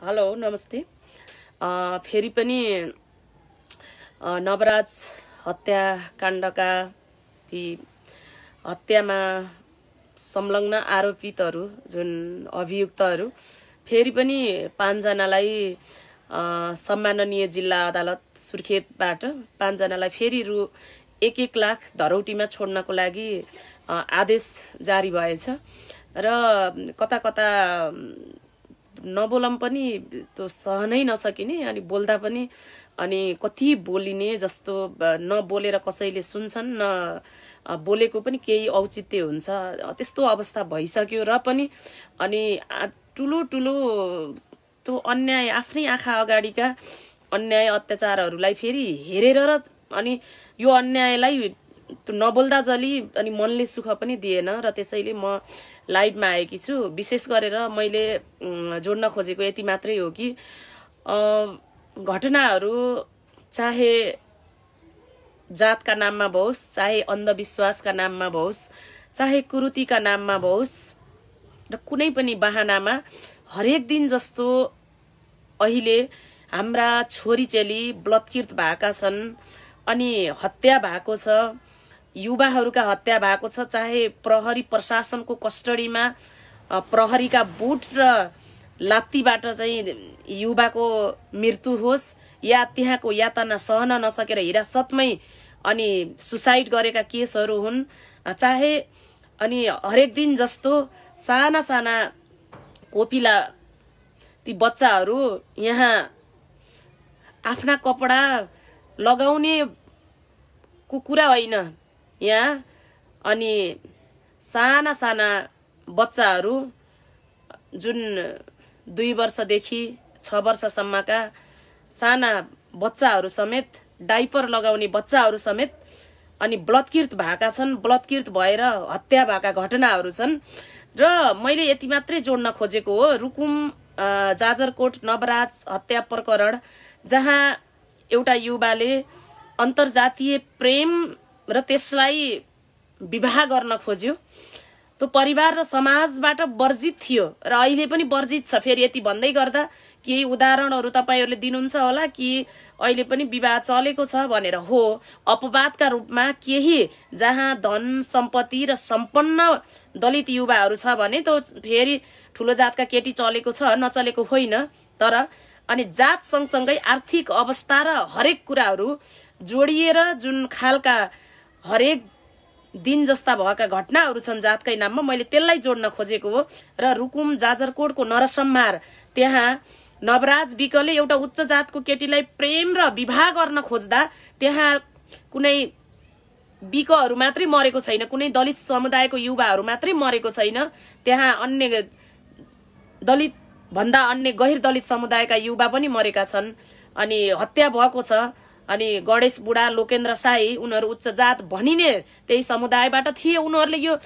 Hello नमस्ते। फेरि पनि नवराज हत्याकाण्डका ती हत्यामा संलग्न आरोपितहरू जुन अभियुक्तहरू फेरि पनि 5 जनालाई सम्माननीय जिल्ला अदालत सुर्खेतबाट 5 जनालाई फेरि रु 1-1 लाख धरौटीमा छोड्नको लागि आदेश जारी भएछ र कता कता नबोलम पनि त्यो सहनै नसकिने अनि बोल्दा पनि अनि कति बोलिने जस्तो नबोलेर कसैले सुन्छन् न बोलेको पनि केही औचित्य हुन्छ त्यस्तो अवस्था भइसक्यो र पनि अनि ठुलो ठुलो त्यो अन्याय आफ्नै आँखा अगाडिका अन्याय अत्याचारहरूलाई फेरि हेरेर र अनि यो अन्यायलाई नबोल्दा जली अनि मनले सुख पनि दिएन र त्यसैले म लाइभमा आएकी छु। विशेष गरेर मैले जोड्न खोजेको यति मात्रै हो कि घटनाहरू चाहे जातका नाममा भओस्, चाहे अन्धविश्वासका नाममा भओस्, चाहे कुरीतिका नाममा भओस् र कुनै पनि बहानामा हरेक दिन जस्तो अहिले हाम्रा छोरीचेली बलात्कृत भएका छन् अनि हत्या भएको छ, युवाहरूका हत्या भएको छ। चाहे प्रहरी प्रशासनको कस्टडीमा प्रहरीका बुट र लात्तीबाट चाहिँ युवाको मृत्यु होस् या त्यहाँको यातना सहन नसकेर हिरासतमै अनि सुसाइड गरेका केसहरू हुन्, चाहे अनि हरेक दिन जस्तो साना साना कोपिला ती बच्चाहरू यहाँ आफ्ना कपडा लगाउने कुरा होइन, यहाँ अनि साना साना बच्चाहरू जुन 2 वर्षदेखि 6 वर्षसम्मका साना बच्चाहरू समेत, डाइपर लगाउने बच्चाहरू समेत अनि बलात्कृत भएका छन्, बलात्कृत भएर हत्या भएका घटनाहरू छन्। र मैले यति मात्रै जोड्न खोजेको हो, रुकुम जाजरकोट नवराज हत्या प्रकरण जहाँ एउटा युवाले अन्तर्जातीय प्रेम र त्यसलाई विवाह गर्न खोज्यो, त्यो परिवार र समाजबाट वर्जित थियो र अहिले पनि वर्जित छ। फेरि यति भन्दै गर्दा केही उदाहरणहरू तपाईहरूले दिनुहुन्छ होला कि अहिले पनि विवाह चलेको छ भनेर। हो, अपवादका रूपमा केही जहाँ धन सम्पत्ति र सम्पन्न दलित युवाहरू छ भने त्यो फेरि ठुलो जातका केटी चलेको छ, नचलेको होइन। तर अनि जात सँगसँगै आर्थिक अवस्था र हरेक कुराहरू जोडिएर जुन खालका हरेक दिन जस्ता भएका घटनाहरू छन् जातकै नाममा, मैले त्यसलाई जोड्न खोजेको हो। र रुकुम जाजरकोटको नरसंहार, त्यहाँ नवराज विकले एउटा उच्च जातको केटीलाई प्रेम र विवाह गर्न खोज्दा त्यहाँ कुनै विकहरू मात्रै मरेको छैन, कुनै दलित समुदायको युवाहरू मात्रै मरेको छैन, त्यहाँ अन्य दलित भन्दा अन्य गैर दलित समुदायका युवा पनि मरेका छन् अनि हत्या भएको छ। अनि गणेश बुढा, लोकेन्द्र साई, उनीहरू उच्च जात भनिने त्यही समुदायबाट थिए। उनीहरूले यो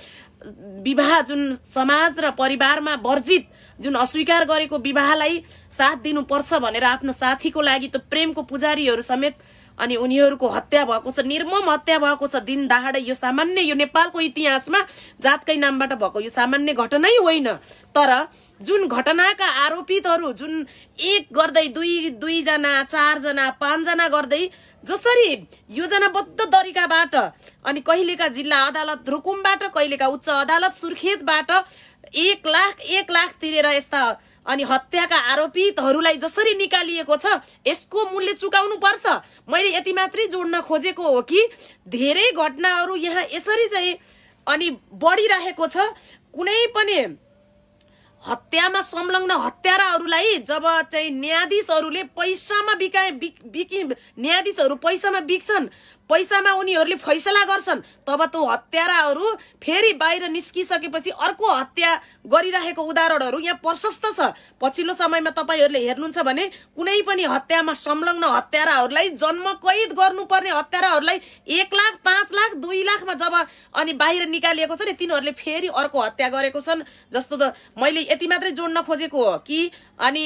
विवाह जुन समाज र परिवारमा वर्जित जुन अस्वीकार गरेको विवाहलाई साथ दिनुपर्छ भनेर आफ्नो साथीको लागि त्यो प्रेमको पुजारीहरू समेत अनि उनीहरूको हत्या भएको छ, निर्मम हत्या भएको छ दिन दहाडै। यो सामान्य, यो नेपालको इतिहासमा जातकै नामबाट भएको यो सामान्य घटनै होइन। तर जुन घटनाका आरोपितहरू जुन एक गर्दै 2 जना, 4 जना, 5 जना गर्दै जसरी योजनाबद्ध तरिकाबाट अनि कहिलेका जिल्ला अदालत रुकुमबाट, कहिलेका उच्च अदालत सुर्खेतबाट 1 लाख तिरेर यस्ता अनि हत्याका आरोपितहरूलाई जसरी निकालिएको छ यसको मूल्य चुकाउनु पर्छ। मैले यति मात्रै जोड्न खोजेको हो कि धेरै घटनाहरू यहाँ यसरी चाहिँ अनि बढिरहेको छ। कुनै पनि हत्यामा संलग्न हत्याराहरूलाई जब चाहिँ न्यायाधीशहरूले पैसामा न्यायाधीशहरू पैसामा बिक्छन्, पैसामा उनीहरूले फैसला गर्छन्, तब त्यो हत्याराहरू फेरि बाहिर निस्किसकेपछि अर्को हत्या गरिरहेको उदाहरणहरू यहाँ प्रशस्त छ। पछिल्लो समयमा तपाईहरूले हेर्नुहुन्छ भने कुनै पनि हत्यामा संलग्न हत्याराहरूलाई जन्म कैद गर्नुपर्ने हत्याराहरूलाई 1 लाख, 5 लाख, 2 लाखमा जब अनि बाहिर निकालिएको छ नि, तिनीहरूले फेरि अर्को हत्या गरेको छन्। जस्तो त मैले यति मात्रै जोड्न खोजेको हो कि अनि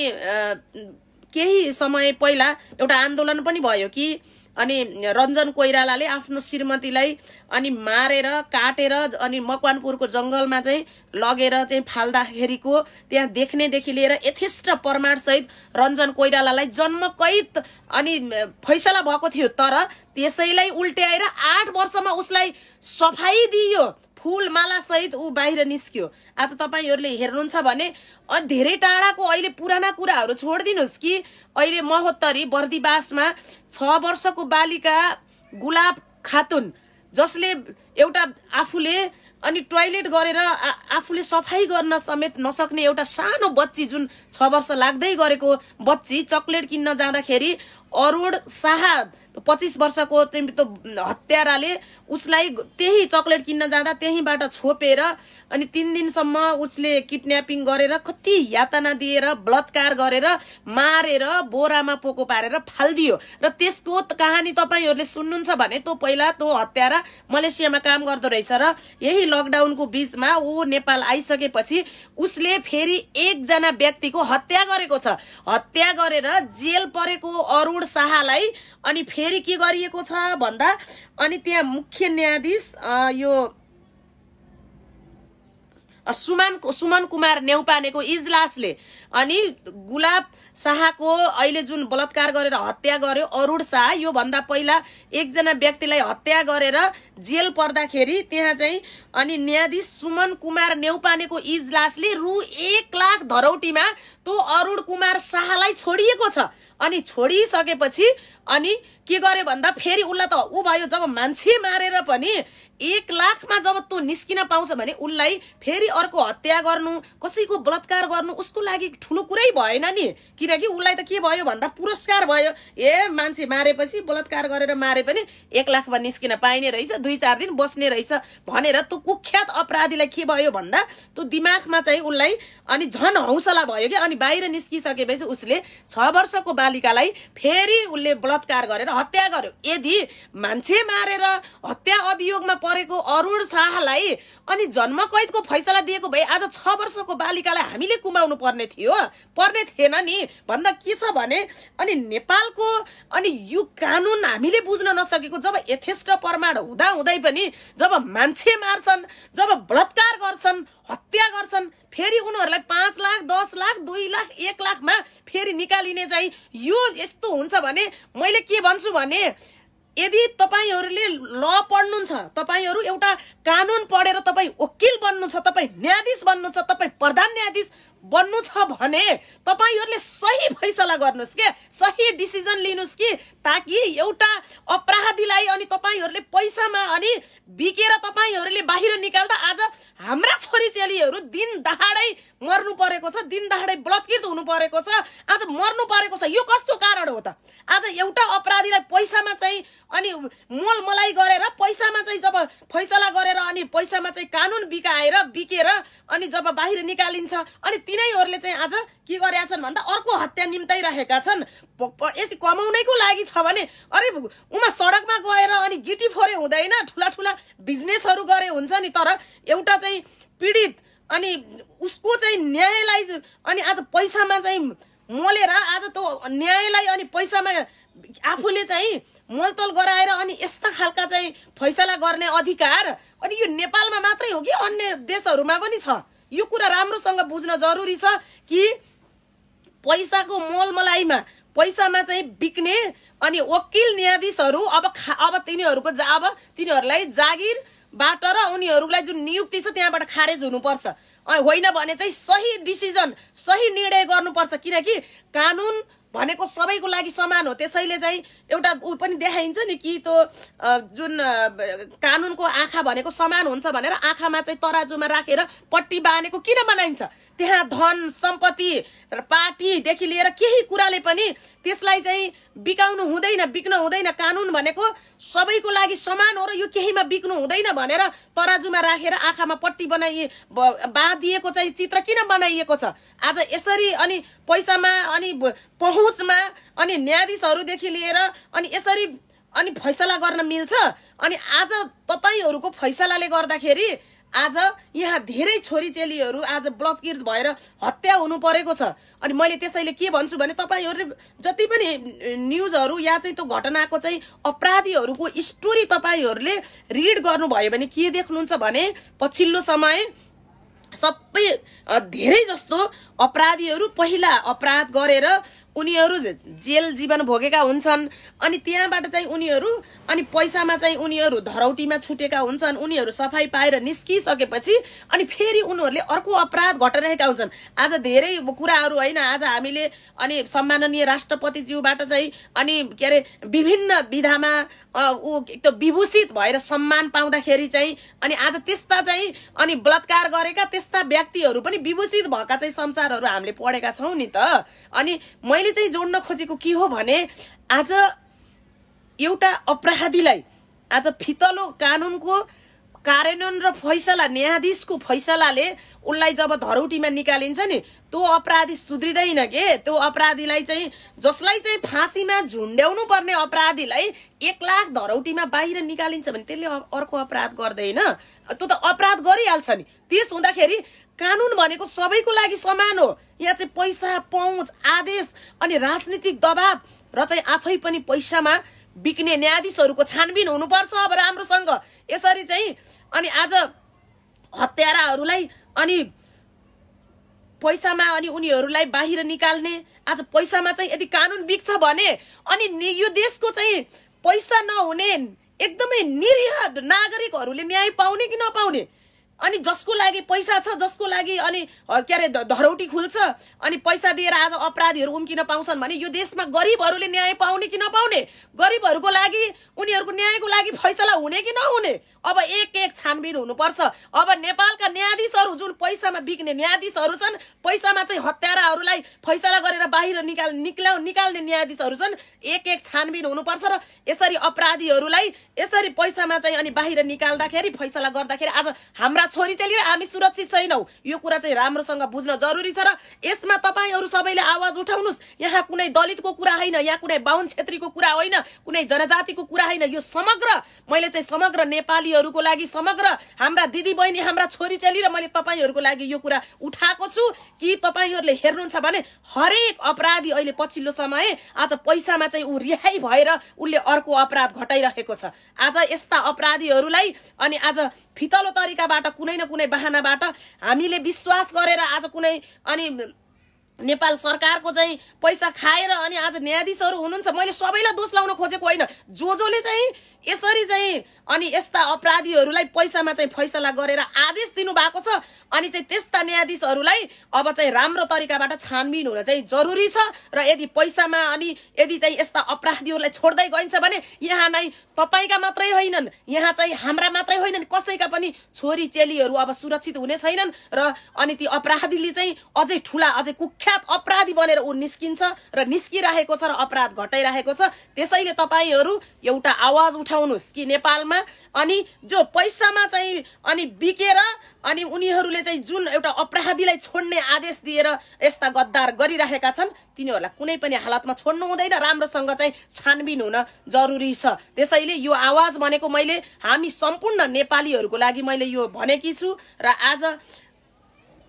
केही समय पहिला एउटा आन्दोलन पनि भयो कि अनि रञ्जन कोइरालाले आफ्नो श्रीमतीलाई अनि मारेर काटेर अनि मकवानपुरको जंगलमा चाहिँ लगेर चाहिँ फाल्दाखेरिको त्यहाँ देख्नेदेखि लिएर यथेष्ट प्रमाण सहित रञ्जन कोइरालालाई जन्मकैद अनि फैसला भएको थियो। तर त्यसैलाई उल्ट्याएर 8 वर्षमा उसलाई सफाई दियो, फूल माला सहित ऊ बाहिर निस्क्यो। आज तपाईहरुले हेर्नुहुन्छ भने धेरै टाढाको अहिले पुराना कुराहरु छोड्दिनुस् कि अहिले महोत्तरी बर्दिवासमा 6 वर्षको बालिका गुलाब खातुन जसले एउटा आफूले अनि टोयलेट गरेर आफूले सफाई गर्न समेत नसक्ने एउटा सानो बच्ची जुन 6 वर्ष लाग्दै गरेको बच्ची चकलेट किन्न जाँदाखेरि अरुण शाह 25 वर्षको हत्याराले उसलाई त्यही चकलेट किन्न जाँदा त्यहीबाट छोपेर अनि 3 दिनसम्म उसले किडन्यापिङ गरेर कति यातना दिएर बलात्कार गरेर मारेर बोरामा पोको पारेर फाल्दियो। र त्यसको कहानी तपाईहरुले सुन्नुहुन्छ भने तो पहिला तो हत्यारा मलेसियामा काम गर्दो रहेछ र यही लकडाउनको बीचमा ऊ नेपाल आइसकेपछि उसले फेरि एकजना व्यक्तिको हत्या गरेको छ। हत्या गरेर जेल परेको अरुण शाहलाई अनि फेरि के गरिएको छ भन्दा अनि त्यहाँ मुख्य न्यायाधीश यो सुमन कुमार नेउपानेको इजलासले अनि गुलाब शाहको अहिले जुन बलात्कार गरेर हत्या गर्यो अरुण शाह यो भन्दा पहिला एकजना व्यक्तिलाई हत्या गरेर जेल पर्दाखेरि त्यहाँ चाहिँ अनि न्यायाधीश सुमन कुमार नेउपानेको इजलासले रु 1 लाख धरौटीमा तो अरुण कुमार शाहलाई छोडिएको छ। अनि छोडिसकेपछि अनि के गरे भन्दा फेरि उल्ला त उ भयो जब मान्छे मारेर पनि 1 लाखमा जब तो निस्किन पाउँछ भने उल्लाई फेरि अर्को हत्या गर्नु कसैको बलात्कार गर्नु उसको लागि ठुलो कुरै भएन नि, किनकि उल्लाई त के भयो भन्दा पुरस्कार भयो। मान्छे मारेपछि बलात्कार गरेर मारे पनि 1 लाखमा निस्किन पाइने रहेछ, 2-4 दिन बस्ने रहेछ भनेर तो कुख्यात अपराधीलाई के भयो भन्दा तो दिमागमा चाहिँ उल्लाई अनि झन हौसला भयो कि अनि बाहिर निस्किसकेपछि उसले 6 वर्षको बालिकालाई फेरि उले बलात्कार गरेर हत्या गर्यो। यदि मान्छे मारेर हत्या अभियोगमा परेको अरुण शाहलाई अनि जन्मकैदको फैसला दिएको भए आज 6 वर्षको बालिकालाई हामीले कुमाउनु पर्ने थिएन नि भन्दा के छ भने अनि नेपालको अनि यो कानून हामीले बुझ्न नसकेको जब यथेष्ट प्रमाण हुँदा हुँदै पनि जब मान्छे मार्छन्, जब बलात्कार गर्छन्, हत्या गर्छन् फेरि उनीहरुलाई 5 लाख 10 लाख 2 लाख 1 लाखमा फेरि निकालिने चाहिँ यो यस्तो हुन्छ भने मैले के भन्छु भने यदि तपाईहरुले ल पढ्नुहुन्छ, तपाईहरु एउटा कानून पढेर तपाई वकिल बन्नु छ, तपाई न्यायाधीश बन्नु छ, तपाई प्रधान न्यायाधीश बन्नु छ भने तपाईहरुले सही फैसला गर्नुस् के, सही डिसिजन लिनुस् कि ताकि एउटा अपराधीलाई अनि तपाईहरुले पैसामा अनि बिकेर तपाईहरुले बाहिर निकाल्दा आज हाम्रा छोरीचेलीहरु दिन दहाडै मर्नु परेको छ, दिन दहाडै बलात्कृत हुनु परेको छ, आज मर्नु परेको छ। यो कस्तो कारण हो त? आज एउटा अपराधीलाई पैसामा चाहिँ अनि मोलमलाई गरेर पैसामा चाहिँ जब फैसला गरेर अनि पैसामा चाहिँ कानून बिकेर अनि जब बाहिर निकालिन्छ अनि तिनीहरुले चाहिँ आज के गरेका छन् भन्दा अर्को हत्या निम्ताइरहेका छन्। यसै कमाउनेको लागि छ भने अरे उमा सडकमा गएर अनि गिटी फोरे हुँदैन, ठुला ठुला बिजनेसहरु गरे हुन्छ नि। तर एउटा चाहिँ पीडित अनि उसको चाहिँ न्यायलाई अनि आज पैसामा चाहिँ मोलेर आज त न्यायलाई अनि पैसामा आफूले चाहिँ मोलतोल गराएर अनि यस्ता खालका चाहिँ फैसला गर्ने अधिकार अनि यो नेपालमा मात्रै हो कि अन्य देशहरुमा पनि छ? यो कुरा राम्रोसँग बुझ्न जरुरी छ कि पैसाको मोलमलाइमा पैसामा चाहिँ बिक्ने अनि वकिल न्यायाधीशहरु अब तिनीहरुलाई जागिरबाट र उनीहरुलाई जुन नियुक्ति छ त्यहाँबाट खारेज हुनुपर्छ, होइन भने चाहिँ सही डिसिजन सही निर्णय गर्नुपर्छ। किनकि कानून भनेको सबैको लागि समान हो। त्यसैले चाहिँ एउटा उ पनि देखाइन्छ नि कि तो जुन कानूनको आँखा भनेको समान हुन्छ भनेर आँखामा चाहिँ तराजुमा राखेर पट्टी बानेको किन बनाइन्छ? त्यहाँ धन सम्पत्ति र पार्टीदेखि लिएर केही कुराले पनि त्यसलाई चाहिँ बिकाउनु हुँदैन, बिक्न हुँदैन। कानून भनेको सबैको लागि समान हो र यो केहीमा बिक्नु हुँदैन भनेर तराजुमा राखेर आँखामा पट्टी बाँधिएको चाहिँ चित्र किन बनाइएको छ? आज यसरी अनि पैसामा अनि पहुँचमा अनि न्यायाधीशहरुदेखि लिएर अनि यसरी अनि फैसला गर्न मिल्छ। अनि आज तपाईहरुको फैसलाले गर्दाखेरि आज यहाँ धेरै छोरी चेलीहरू आज बलात्कृत भएर हत्या हुनु परेको छ। अनि मैले त्यसैले के भन्छु भने तपाईहरुले जति पनि न्यूजहरू या चाहिँ त्यो घटनाको चाहिँ अपराधीहरूको स्टोरी तपाईहरुले रिड गर्नुभयो भने के देख्नुहुन्छ भने पछिल्लो समय सबै धेरै जस्तो अपराधीहरू पहिला अपराध गरेर उनीहरू जेल जीवन भोगेका हुन्छन्। अनि त्यहाँबाट चाहिँ उनीहरू अनि पैसामा चाहिँ उनीहरू धरौटीमा छुटेका हुन्छन्। उनीहरू सफाई पाएर निस्किसकेपछि अनि फेरि उनीहरूले अर्को अपराध घटाइरहेका हुन्छन्। आज धेरै कुराहरू हैन, आज हामीले अनि सम्माननीय राष्ट्रपतिज्यूबाट चाहिँ अनि के अरे विभिन्न विधामा एकदम विभूषित भएर सम्मान पाउँदाखेरि चाहिँ अनि आज त्यस्ता चाहिँ अनि बलात्कार गरेका त्यस्ता व्यक्तिहरू पनि विभूषित भएका चाहिँ समाचारहरू हामीले पढेका छौं नि त। अनि मैले चाहिँ जोड्न खोजेको के हो भने आज एउटा अपराधीलाई आज फितलो कानूनको कार्यान्वयन र फैसला न्यायाधीशको फैसलाले उनलाई जब धरौटीमा निकालिन्छ नि त्यो अपराधी सुध्रिदैन के। त्यो अपराधीलाई चाहिँ जसलाई चाहिँ फाँसीमा झुन्ड्याउनु पर्ने अपराधीलाई 1 लाख धरौटीमा बाहिर निकालिन्छ भने त्यसले अर्को अपराध गर्दैन, त्यो त अपराध गरिहाल्छ नि। त्यस हुँदाखेरि कानून भनेको सबैको लागि समान हो। यहाँ चाहिँ पैसा पहुँच आदेश अनि राजनीतिक दबाव र चाहिँ आफै पनि पैसामा बिक्ने न्यायाधीशहरूको छानबिन हुनुपर्छ अब राम्रोसँग। यसरी चाहिँ अनि आज हत्याराहरूलाई अनि पैसामा अनि उनीहरूलाई बाहिर निकाल्ने आज पैसामा चाहिँ यदि कानून बिक्छ भने अनि यो देशको चाहिँ पैसा नहुने एकदमै निरीह नागरिकहरूले न्याय पाउने कि नपाउने, अनि जसको लागि पैसा छ जसको लागि अनि के अरे धरौटी खुल्छ अनि पैसा दिएर आज अपराधीहरू उम्किन पाउँछन् भने यो देशमा गरिबहरूले न्याय पाउने कि नपाउने, गरिबहरूको लागि उनीहरूको न्यायको लागि फैसला हुने कि नहुने, अब एक एक छानबिन हुनुपर्छ। अब नेपालका न्यायाधीशहरू जुन पैसामा बिक्ने न्यायाधीशहरू छन्, पैसामा चाहिँ हत्याराहरूलाई फैसला गरेर बाहिर निकाल्ने न्यायाधीशहरू छन्, एक एक छानबिन हुनुपर्छ। र यसरी अपराधीहरूलाई यसरी पैसामा चाहिँ अनि बाहिर निकाल्दाखेरि फैसला गर्दाखेरि आज हाम्रा छोरीचेली र हामी सुरक्षित छैनौं। यो कुरा चाहिँ राम्रोसँग बुझ्न जरुरी छ र यसमा तपाईहरु सबैले आवाज उठाउनुस्। यहाँ कुनै दलितको कुरा हैन, यहाँ कुनै बाहुन क्षेत्रीको कुरा होइन, कुनै जनजातिको कुरा हैन, यो समग्र मैले चाहिँ समग्र नेपालीहरुको लागि, समग्र हाम्रा दिदी बहिनी, हाम्रा छोरीचेली र मैले तपाईहरुको लागि यो कुरा उठाएको छु कि तपाईहरुले हेर्नुहुन्छ भने हरेक अपराधी अहिले पछिल्लो समय आज पैसामा चाहिँ उ रिहाई भएर उले अर्को अपराध घटाइरहेको छ। आज यस्ता अपराधीहरूलाई अनि आज फितलो तरिकाबाट कुनै न कुनै बहानाबाट हामीले विश्वास गरेर आज कुनै अनि नेपाल सरकारको चाहिँ पैसा खाएर अनि आज न्यायाधीशहरू हुनुहुन्छ। मैले सबैलाई दोष लाउन खोजेको होइन, जोले चाहिँ यसरी चाहिँ अनि यस्ता अपराधीहरूलाई पैसामा चाहिँ फैसला गरेर आदेश दिनु भएको छ अनि चाहिँ त्यस्ता न्यायाधीशहरूलाई अब चाहिँ राम्रो तरिकाबाट छानबिन हुन चाहिँ जरुरी छ। र यदि पैसामा अनि यदि चाहिँ यस्ता अपराधीहरूलाई छोड्दै गइन्छ भने यहाँ नै तपाईका मात्रै होइनन्, यहाँ चाहिँ हाम्रा मात्रै होइनन्, कसैका पनि छोरी चेलीहरू अब सुरक्षित हुने छैनन्। र अनि ती अपराधीले चाहिँ अझै ठूला अझै कुख्यात अपराधी बनेर उ निस्किन्छ र निस्किरहेको छ र अपराध घटाइरहेको छ। त्यसैले तपाईहरु एउटा आवाज उठाउनुस् कि नेपालमा अनि जो पैसामा चाहिँ अनि बिकेर अनि उनीहरूले चाहिँ जुन एउटा अपराधीलाई छोड्ने आदेश दिएर यस्ता गद्दार गरिरहेका छन् तिनीहरूलाई कुनै पनि हालतमा छोड्नु हुँदैन, राम्रोसँग चाहिँ छानबिन हुन जरुरी छ। त्यसैले यो आवाज भनेको मैले हामी सम्पूर्ण नेपालीहरूको लागि मैले यो भनेकी छु। र आज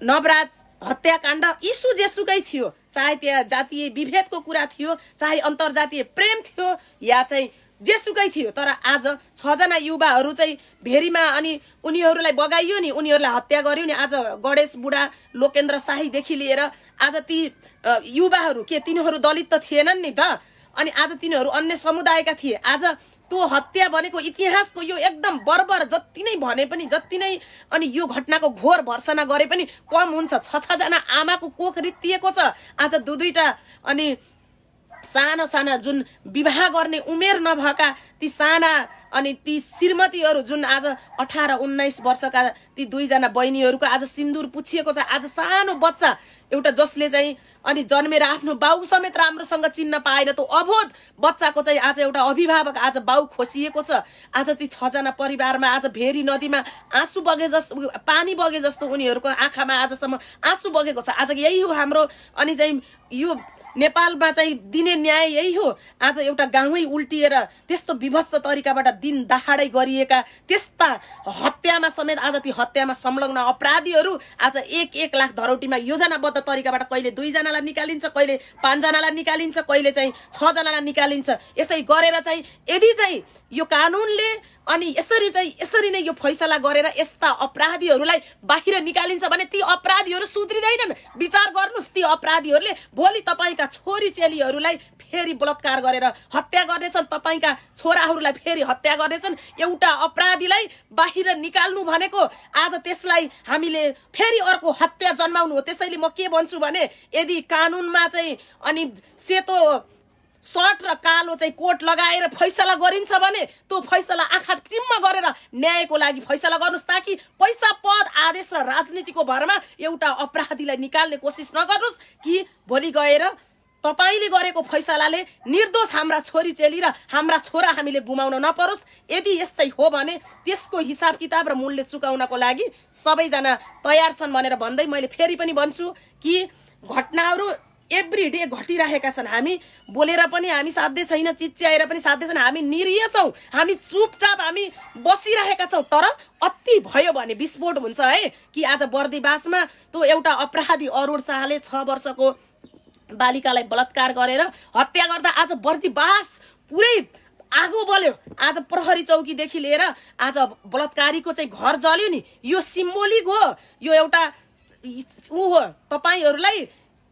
नवराज हत्याकाण्ड इस्यु जेसुकै थियो, चाहे त्यहाँ जातीय विभेदको कुरा थियो, चाहे अन्तर्जातीय प्रेम थियो या चाहिँ जेसुकै थियो, तर आज 6 जना युवाहरू चाहिँ भेरीमा अनि उनीहरूलाई बगाइयो नि, उनीहरूलाई हत्या गर्यो नि। आज गणेश बुढा, लोकेन्द्र शाहीदेखि लिएर आज ती युवाहरू के तिनीहरू दलित त थिएनन् नि त, अनि आज तिनीहरू अन्य समुदायका थिए। आज त्यो हत्या भनेको इतिहासको यो एकदम बर्बर जति नै भने पनि जति नै अनि यो घटनाको घोर भर्सना गरे पनि कम हुन्छ। 6 जना आमाको कोख रित्तिएको छ। आज दुईटा अनि साना साना जुन विवाह गर्ने उमेर नभएका ती साना अनि ती श्रीमतीहरू जुन आज 18-19 वर्षका ती 2 जना बहिनीहरूको आज सिन्दूर पुछिएको छ। आज सानो बच्चा एउटा जसले चाहिँ अनि जन्मेर आफ्नो बाउ समेत राम्रोसँग चिन्न पाएन, त्यो अबोध बच्चाको चाहिँ आज एउटा अभिभावक आज बाउ खोसिएको छ। आज ती 6 जना परिवारमा आज भेरी नदीमा आँसु बगे जस्तो, पानी बगे जस्तो उनीहरूको आँखामा आजसम्म आँसु बगेको छ। आज यही हो हाम्रो अनि चाहिँ यो नेपालमा चाहिँ दिने दिने न्याय यही हो। आज एउटा गाउँै उल्टिएर त्यस्तो विभत्स तरिकाबाट दिन दहाडै गरिएका त्यस्ता हत्यामा समेत आज ती हत्यामा संलग्न अपराधीहरू आज 1-1 लाख धरौटीमा योजनाबद्ध तरिकाबाट कहिले 2 जनालाई निकालिन्छ, कहिले 5 जनालाई निकालिन्छ, कहिले चाहिँ 6 जनालाई निकालिन्छ। यसै गरेर चाहिँ यदि चाहिँ यो कानुनले अनि यसरी नै यो फैसला गरेर यस्ता अपराधीहरूलाई बाहिर निकालिन्छ भने ती अपराधीहरू सुध्रिँदैनन्। विचार गर्नुस्, ती अपराधीहरूले भोलि तपाईका छोरी चेलीहरूलाई फेरि बलात्कार गरेर हत्या गर्नेछन्, तपाईका छोराहरूलाई फेरि हत्या गर्नेछन्। एउटा अपराधीलाई बाहिर निकाल्नु भनेको आज त्यसलाई हामीले फेरि अर्को हत्या जन्माउनु हो। त्यसैले म के भन्छु भने यदि कानुनमा चाहिँ अनि सेतो सर्ट र कालो चाहिँ कोट लगाएर फैसला गरिन्छ भने त्यो फैसला आँखा टिम्म गरेर न्यायको लागि फैसला गर्नुस्, ताकि पैसा पद आदेश र राजनीतिको भरमा एउटा अपराधीलाई निकाल्ने कोसिस नगर्नुस् कि भोलि गएर तपाईले गरेको फैसलाले निर्दोष हाम्रा छोरी चेली र हाम्रा छोरा हामीले गुमाउन नपरोस्। यदि यस्तै हो भने त्यसको हिसाब किताब र मूल्य चुकाउनको लागि सबैजना तयार छन् भनेर भन्दै मैले फेरि पनि भन्छु कि घटनाहरू एभ्री डे घटिरहेका छन्। हामी बोलेर पनि हामी साध्य छैन, चिच्याएर पनि साध्य छैन। हामी निरीह छौँ, हामी चुपचाप हामी बसिरहेका छौँ। तर अति भयो भने विस्फोट हुन्छ है कि आज बर्दिवासमा त्यो एउटा अपराधी अरुण शाहले 6 वर्षको बालिकालाई बलात्कार गरेर हत्या गर्दा आज बर्दिवास पुरै आगो बल्यो। आज प्रहरी चौकीदेखि लिएर आज बलात्कारीको चाहिँ घर जल्यो नि। यो सिम्बोलिक हो, यो एउटा हो तपाईहरूलाई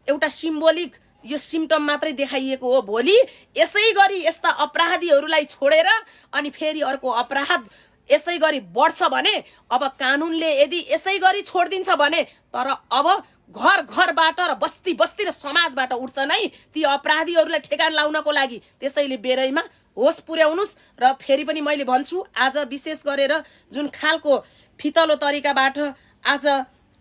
एउटा सिम्बोलिक यो सिम्टम मात्रै देखाइएको हो। भोलि यसै गरी यस्ता अपराधीहरूलाई छोडेर अनि फेरि अर्को अपराध यसै गरी बढ्छ भने अब कानुनले यदि यसै गरी छोडिदिन्छ भने तर अब घर घरबाट र बस्ती बस्ती र समाजबाट उठ्छ नै ती अपराधीहरूलाई ठेगान लाउनको लागि। त्यसैले बेरैमा होस पुर्याउनुस्। र फेरि पनि मैले भन्छु आज विशेष गरेर जुन खालको फितलो तरिकाबाट आज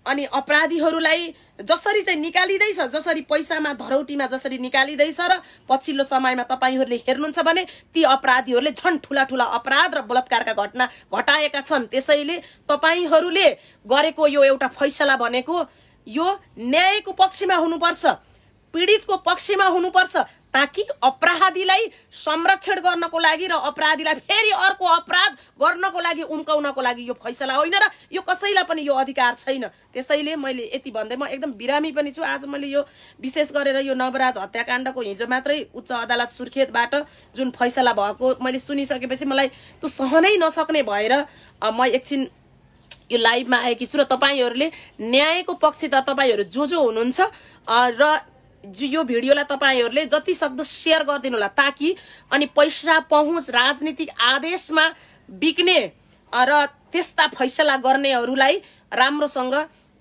अनि अपराधीहरूलाई जसरी चाहिँ निकालिँदैछ, जसरी पैसामा धरौटीमा जसरी निकालिँदैछ र पछिल्लो समयमा तपाईहरूले हेर्नुहुन्छ भने ती अपराधीहरूले झन् ठुला ठुला अपराध र बलात्कारका घटना घटाएका छन्। त्यसैले तपाईहरूले गरेको यो एउटा फैसला भनेको यो न्यायको पक्षमा हुनुपर्छ, पीडितको पक्षमा हुनुपर्छ, ताकि अपराधीलाई संरक्षण गर्नको लागि र अपराधीलाई फेरि अर्को अपराध गर्नको लागि उम्काउनको लागि यो फैसला होइन र यो कसैलाई पनि यो अधिकार छैन। त्यसैले मैले यति भन्दै म एकदम बिरामी पनि छु। आज मैले यो विशेष गरेर यो नवराज हत्याकाण्डको हिजो मात्रै उच्च अदालत सुर्खेतबाट जुन फैसला भएको मैले सुनिसकेपछि मलाई त्यो सहनै नसक्ने भएर म एकछिन यो लाइभमा आएकी छु। र तपाईहरूले न्यायको पक्षधर तपाईहरू जो हुनुहुन्छ र यो भिडियोलाई तपाईहरूले जति सक्दो शेयर गरिदिनु होला, ताकि अनि पैसा पहुँच राजनीतिक आदेशमा बिक्ने र त्यस्ता फैसला गर्नेहरूलाई राम्रोसँग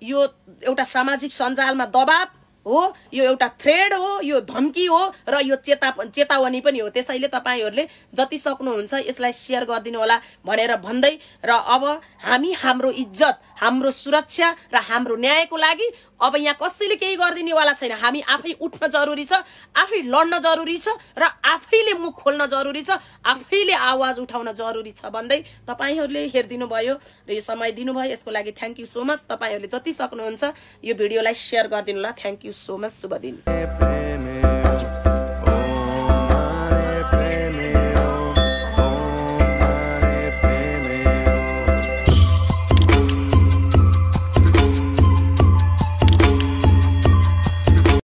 यो एउटा सामाजिक सञ्जालमा दबाब हो, यो एउटा थ्रेड हो, यो धम्की हो र यो चेतावनी पनि हो। त्यसैले तपाईहरूले जति सक्नुहुन्छ यसलाई शेयर गरिदिनु होला भनेर भन्दै र अब हामी हाम्रो इज्जत, हाम्रो सुरक्षा र हाम्रो न्यायको लागि अब यहाँ कसैले केही गरिदिनेवाला छैन। हामी आफै उठ्न जरुरी छ, आफै लड्न जरुरी छ र आफैले मुख खोल्न जरुरी छ, आफैले आवाज उठाउन जरुरी छ भन्दै तपाईहरूले हेरिदिनु भयो र यो समय दिनुभयो यसको लागि थ्याङ्क यू सो मच। तपाईहरूले जति सक्नुहुन्छ यो भिडियोलाई शेयर गरिदिनु होला। Thank you so much. शुभ दिन।